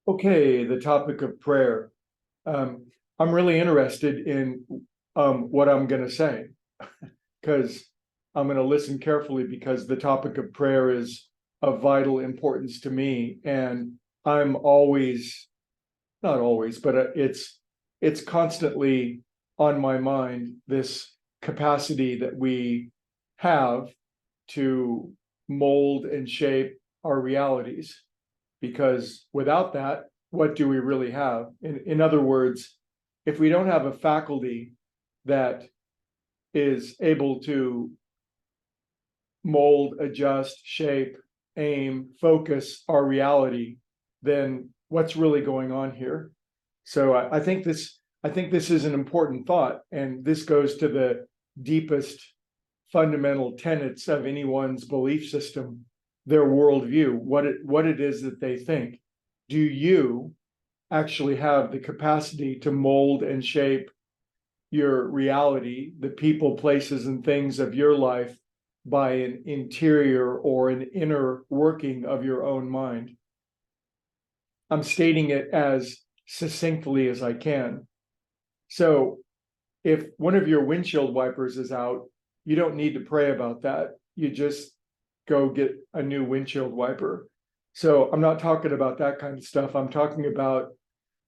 Okay, the topic of prayer. Um, I'm really interested in what I'm going to say because I'm going to listen carefully because the topic of prayer is of vital importance to me, and I'm always, not always, but it's constantly on my mind, this capacity that we have to mold and shape our realities, because without that, what do we really have? In other words, if we don't have a faculty that is able to mold, adjust, shape, aim, focus our reality, then what's really going on here? So I think this is an important thought, and this goes to the deepest fundamental tenets of anyone's belief system, their worldview, what it is that they think. Do you actually have the capacity to mold and shape your reality, the people, places, and things of your life by an interior or an inner working of your own mind? I'm stating it as succinctly as I can. So if one of your windshield wipers is out, you don't need to pray about that. You just go get a new windshield wiper. So I'm not talking about that kind of stuff. I'm talking about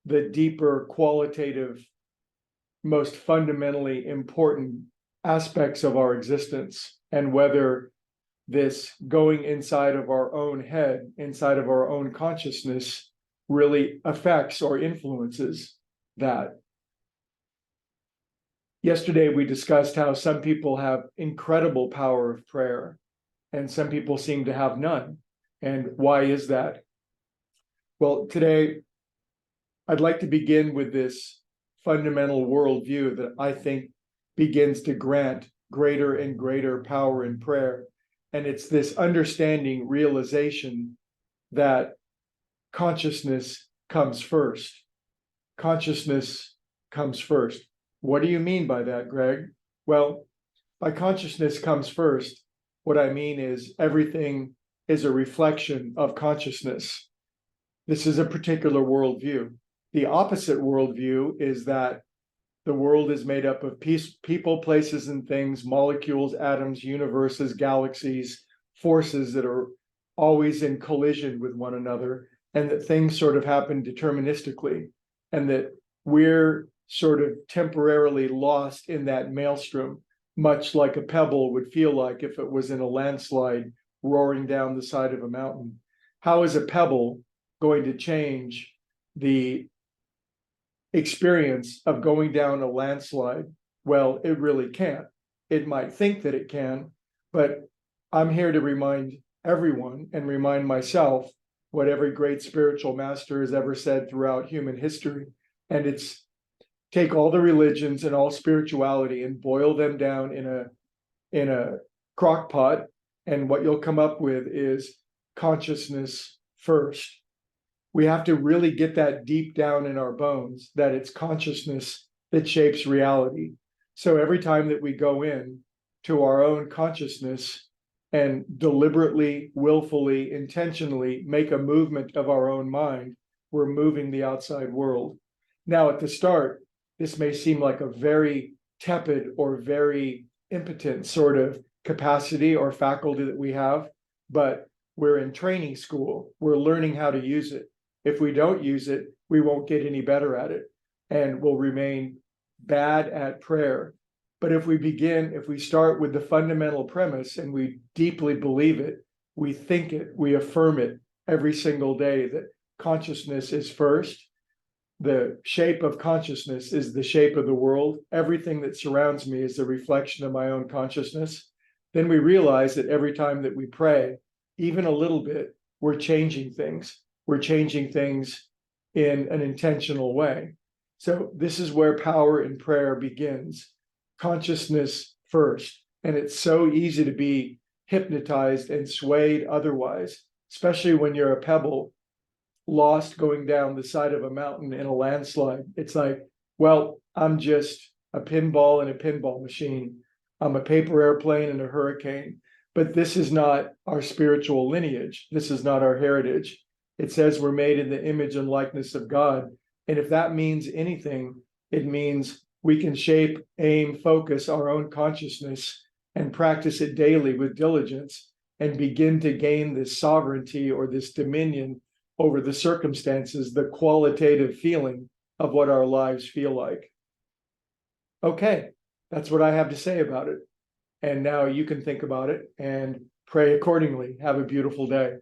the deeper qualitative, most fundamentally important aspects of our existence, and whether this going inside of our own head, inside of our own consciousness, really affects or influences that. Yesterday, we discussed how some people have incredible power of prayer and some people seem to have none. And why is that? Well, today, I'd like to begin with this fundamental worldview that I think begins to grant greater and greater power in prayer. And it's this understanding, realization that consciousness comes first. Consciousness comes first. What do you mean by that, Greg? Well, by consciousness comes first, what I mean is everything is a reflection of consciousness. This is a particular worldview. The opposite worldview is that the world is made up of people, places, and things, molecules, atoms, universes, galaxies, forces that are always in collision with one another, and that things sort of happen deterministically, and that we're sort of temporarily lost in that maelstrom, much like a pebble would feel like if it was in a landslide roaring down the side of a mountain. How is a pebble going to change the experience of going down a landslide? Well, it really can't. It might think that it can, but I'm here to remind everyone and remind myself what every great spiritual master has ever said throughout human history. And it's take all the religions and all spirituality and boil them down in a crock pot, and what you'll come up with is consciousness first. We have to really get that deep down in our bones, that it's consciousness that shapes reality. So every time that we go in to our own consciousness and deliberately, willfully, intentionally make a movement of our own mind, we're moving the outside world. Now, at the start, this may seem like a very tepid or very impotent sort of capacity or faculty that we have, but we're in training school. We're learning how to use it. If we don't use it, we won't get any better at it, and we'll remain bad at prayer. But if we start with the fundamental premise and we deeply believe it, we think it, we affirm it every single day that consciousness is first. The shape of consciousness is the shape of the world. Everything that surrounds me is a reflection of my own consciousness. Then we realize that every time that we pray, even a little bit, we're changing things. We're changing things in an intentional way. So this is where power in prayer begins. Consciousness first. And it's so easy to be hypnotized and swayed otherwise, especially when you're a pebble lost going down the side of a mountain in a landslide. It's like, well, I'm just a pinball in a pinball machine. I'm a paper airplane in a hurricane. But this is not our spiritual lineage. This is not our heritage. It says we're made in the image and likeness of God. And if that means anything, it means we can shape, aim, focus our own consciousness and practice it daily with diligence and begin to gain this sovereignty or this dominion over the circumstances, the qualitative feeling of what our lives feel like. Okay, that's what I have to say about it. And now you can think about it and pray accordingly. Have a beautiful day.